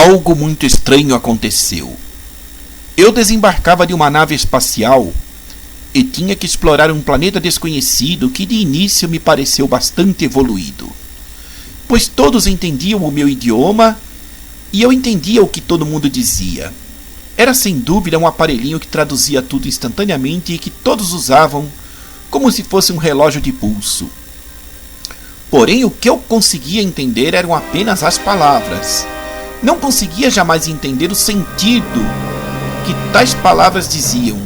Algo muito estranho aconteceu. Eu desembarcava de uma nave espacial e tinha que explorar um planeta desconhecido que de início me pareceu bastante evoluído, pois todos entendiam o meu idioma e eu entendia o que todo mundo dizia. Era sem dúvida um aparelhinho que traduzia tudo instantaneamente e que todos usavam como se fosse um relógio de pulso. Porém, o que eu conseguia entender eram apenas as palavras. Não conseguia jamais entender o sentido que tais palavras diziam.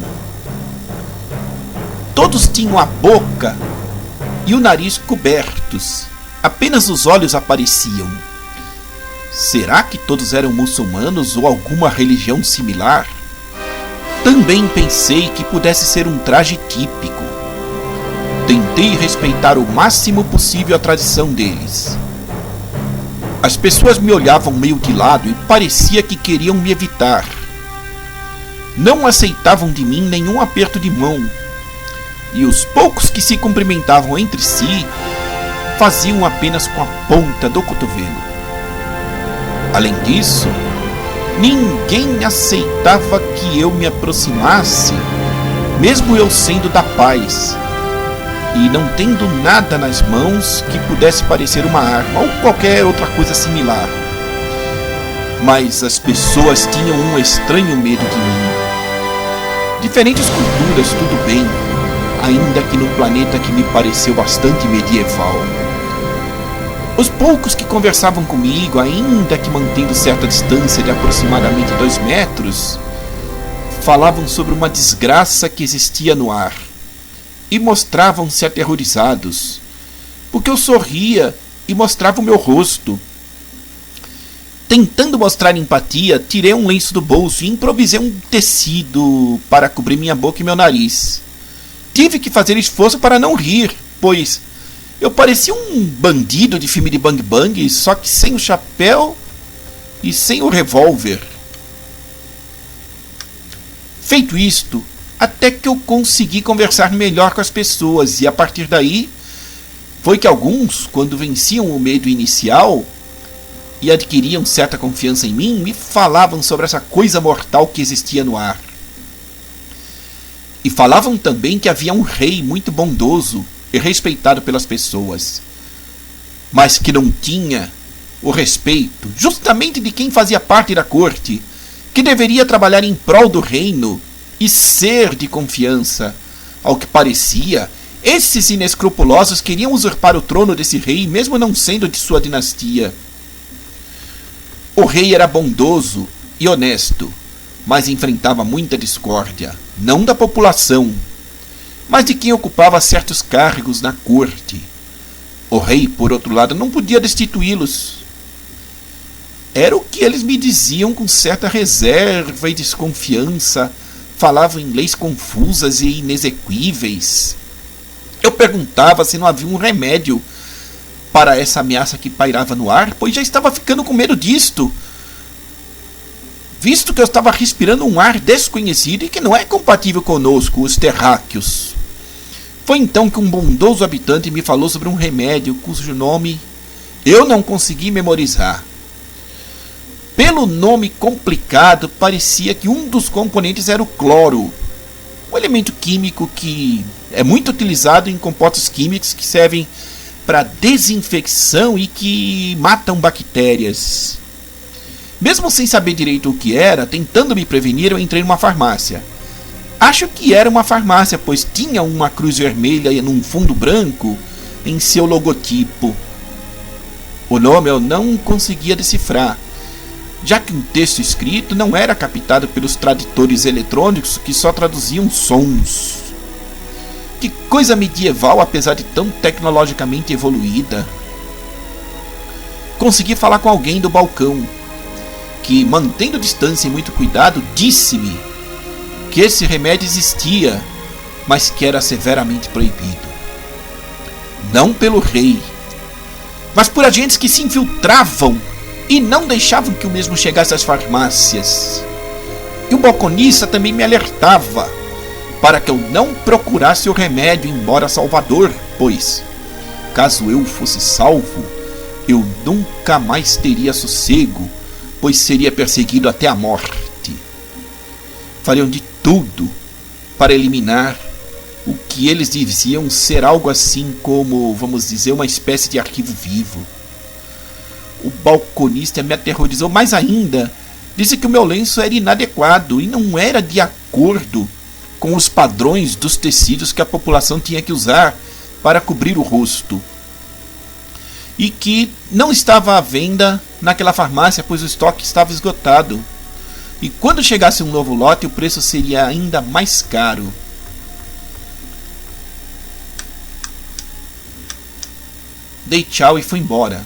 Todos tinham a boca e o nariz cobertos. Apenas os olhos apareciam. Será que todos eram muçulmanos ou alguma religião similar? Também pensei que pudesse ser um traje típico. Tentei respeitar o máximo possível a tradição deles. As pessoas me olhavam meio de lado e parecia que queriam me evitar. Não aceitavam de mim nenhum aperto de mão, e os poucos que se cumprimentavam entre si faziam apenas com a ponta do cotovelo. Além disso, ninguém aceitava que eu me aproximasse, mesmo eu sendo da paz e não tendo nada nas mãos que pudesse parecer uma arma ou qualquer outra coisa similar. Mas as pessoas tinham um estranho medo de mim. Diferentes culturas, tudo bem, ainda que num planeta que me pareceu bastante medieval. Os poucos que conversavam comigo, ainda que mantendo certa distância de aproximadamente 2 metros, falavam sobre uma desgraça que existia no ar e mostravam-se aterrorizados, porque eu sorria e mostrava o meu rosto. Tentando mostrar empatia, tirei um lenço do bolso e improvisei um tecido para cobrir minha boca e meu nariz. Tive que fazer esforço para não rir, pois eu parecia um bandido de filme de Bang Bang, só que sem o chapéu e sem o revólver. Feito isto, até que eu consegui conversar melhor com as pessoas, e a partir daí foi que alguns, quando venciam o medo inicial e adquiriam certa confiança em mim, me falavam sobre essa coisa mortal que existia no ar. E falavam também que havia um rei muito bondoso e respeitado pelas pessoas, mas que não tinha o respeito justamente de quem fazia parte da corte, que deveria trabalhar em prol do reino e ser de confiança. Ao que parecia, esses inescrupulosos queriam usurpar o trono desse rei, mesmo não sendo de sua dinastia. O rei era bondoso e honesto, mas enfrentava muita discórdia, não da população, mas de quem ocupava certos cargos na corte. O rei, por outro lado, não podia destituí-los. Era o que eles me diziam com certa reserva e desconfiança. Falavam inglês confusas e inexequíveis. Eu perguntava se não havia um remédio para essa ameaça que pairava no ar, pois já estava ficando com medo disto, visto que eu estava respirando um ar desconhecido e que não é compatível conosco, os terráqueos. Foi então que um bondoso habitante me falou sobre um remédio cujo nome eu não consegui memorizar. Pelo nome complicado, parecia que um dos componentes era o cloro, um elemento químico que é muito utilizado em compostos químicos que servem para desinfecção e que matam bactérias. Mesmo sem saber direito o que era, tentando me prevenir, eu entrei numa farmácia. Acho que era uma farmácia, pois tinha uma cruz vermelha num fundo branco em seu logotipo. O nome eu não conseguia decifrar, já que um texto escrito não era captado pelos tradutores eletrônicos que só traduziam sons. Que coisa medieval, apesar de tão tecnologicamente evoluída. Consegui falar com alguém do balcão, que, mantendo distância e muito cuidado, disse-me que esse remédio existia, mas que era severamente proibido. Não pelo rei, mas por agentes que se infiltravam e não deixavam que o mesmo chegasse às farmácias. E o balconista também me alertava para que eu não procurasse o remédio embora salvador, pois, caso eu fosse salvo, eu nunca mais teria sossego, pois seria perseguido até a morte. Fariam de tudo para eliminar o que eles diziam ser algo assim como, vamos dizer, uma espécie de arquivo vivo. O balconista me aterrorizou mais ainda. Disse que o meu lenço era inadequado e não era de acordo com os padrões dos tecidos que a população tinha que usar para cobrir o rosto. E que não estava à venda naquela farmácia, pois o estoque estava esgotado. E quando chegasse um novo lote, o preço seria ainda mais caro. Dei tchau e fui embora.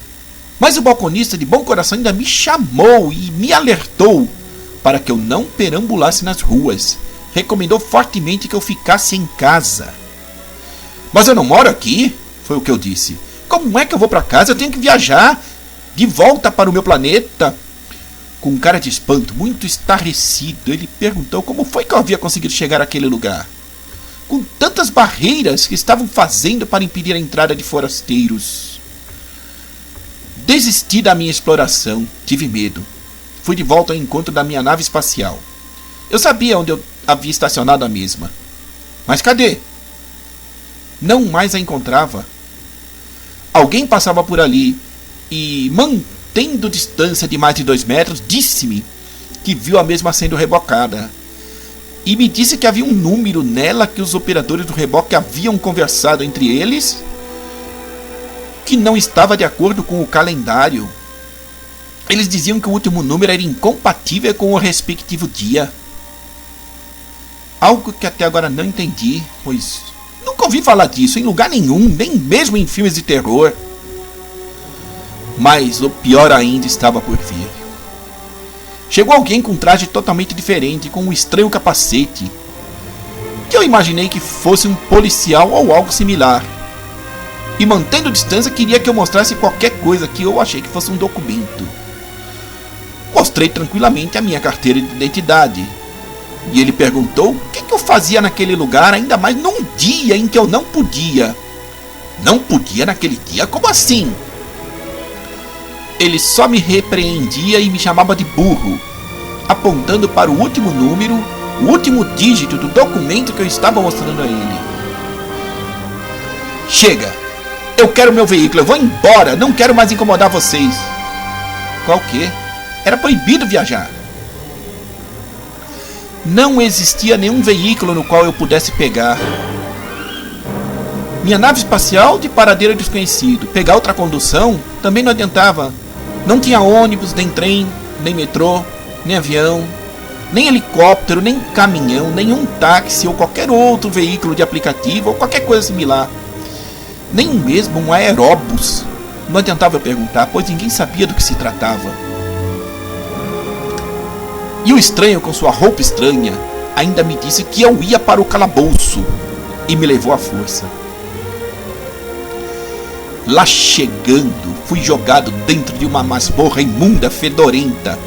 Mas o balconista de bom coração ainda me chamou e me alertou para que eu não perambulasse nas ruas. Recomendou fortemente que eu ficasse em casa. Mas eu não moro aqui, foi o que eu disse. Como é que eu vou para casa? Eu tenho que viajar de volta para o meu planeta. Com um cara de espanto, muito estarrecido, ele perguntou como foi que eu havia conseguido chegar àquele lugar. Com tantas barreiras que estavam fazendo para impedir a entrada de forasteiros. Desisti da minha exploração, tive medo. Fui de volta ao encontro da minha nave espacial. Eu sabia onde eu havia estacionado a mesma. Mas cadê? Não mais a encontrava. Alguém passava por ali e, mantendo distância de mais de 2 metros, disse-me que viu a mesma sendo rebocada. E me disse que havia um número nela que os operadores do reboque haviam conversado entre eles, que não estava de acordo com o calendário. Eles diziam que o último número era incompatível com o respectivo dia. Algo que até agora não entendi, pois nunca ouvi falar disso em lugar nenhum, nem mesmo em filmes de terror. Mas o pior ainda estava por vir. Chegou alguém com um traje totalmente diferente, com um estranho capacete, que eu imaginei que fosse um policial ou algo similar. E mantendo distância, queria que eu mostrasse qualquer coisa que eu achei que fosse um documento. Mostrei tranquilamente a minha carteira de identidade. E ele perguntou o que eu fazia naquele lugar, ainda mais num dia em que eu não podia. Não podia naquele dia? Como assim? Ele só me repreendia e me chamava de burro, apontando para o último número, o último dígito do documento que eu estava mostrando a ele. Chega! Eu quero meu veículo, eu vou embora, não quero mais incomodar vocês. Qual que? Era proibido viajar. Não existia nenhum veículo no qual eu pudesse pegar. Minha nave espacial de paradeiro desconhecido. Pegar outra condução também não adiantava. Não tinha ônibus, nem trem, nem metrô, nem avião, nem helicóptero, nem caminhão, nenhum táxi ou qualquer outro veículo de aplicativo ou qualquer coisa similar. Nem mesmo um aeróbus. Não adiantava eu perguntar, pois ninguém sabia do que se tratava. E o estranho, com sua roupa estranha, ainda me disse que eu ia para o calabouço e me levou à força. Lá chegando, fui jogado dentro de uma masmorra imunda, fedorenta.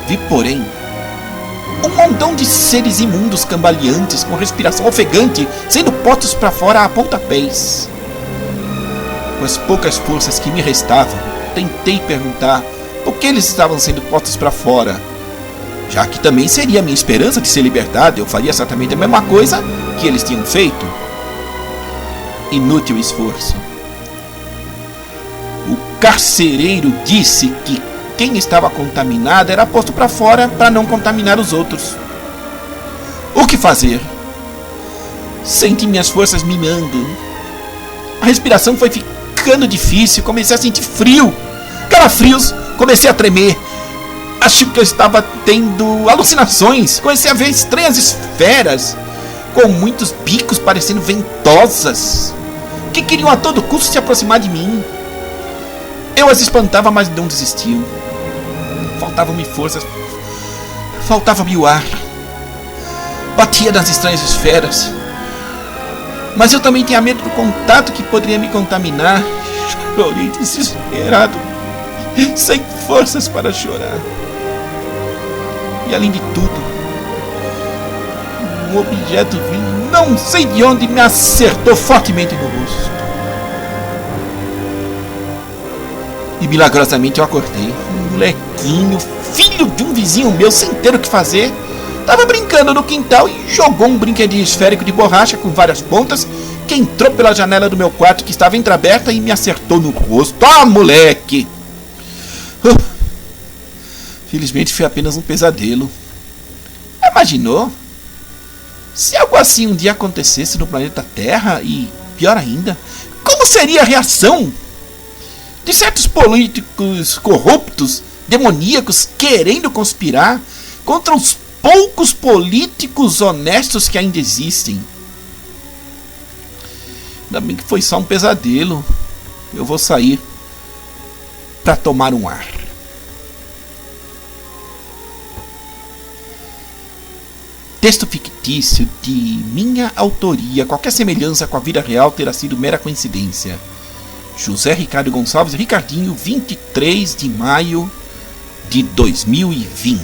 Vi, porém, um montão de seres imundos cambaleantes com respiração ofegante sendo postos para fora a pontapés. Com as poucas forças que me restavam, tentei perguntar por que eles estavam sendo postos para fora, já que também seria a minha esperança de ser libertado. Eu faria exatamente a mesma coisa que eles tinham feito. Inútil esforço. O carcereiro disse que quem estava contaminado era posto para fora para não contaminar os outros. O que fazer? Senti minhas forças minando. A respiração foi ficando difícil. Comecei a sentir frio, calafrios. Comecei a tremer. Acho que eu estava tendo alucinações. Comecei a ver estranhas esferas com muitos bicos parecendo ventosas, que queriam a todo custo se aproximar de mim. Eu as espantava, mas não desistiam. Faltavam-me forças, faltava-me o ar. Batia nas estranhas esferas, mas eu também tinha medo do contato que poderia me contaminar. Chorei desesperado, sem forças para chorar. E além de tudo, um objeto vindo, não sei de onde, me acertou fortemente no rosto. E milagrosamente eu acordei. Um molequinho, filho de um vizinho meu, sem ter o que fazer, tava brincando no quintal e jogou um brinquedinho esférico de borracha com várias pontas, que entrou pela janela do meu quarto, que estava entreaberta, e me acertou no rosto. Ah, moleque! Felizmente foi apenas um pesadelo. Imaginou? Se algo assim um dia acontecesse no planeta Terra, e pior ainda, como seria a reação de certos políticos corruptos, demoníacos, querendo conspirar contra os poucos políticos honestos que ainda existem? Ainda bem que foi só um pesadelo. Eu vou sair para tomar um ar. Texto fictício de minha autoria. Qualquer semelhança com a vida real terá sido mera coincidência. José Ricardo Gonçalves, Ricardinho, 23 de maio de 2020.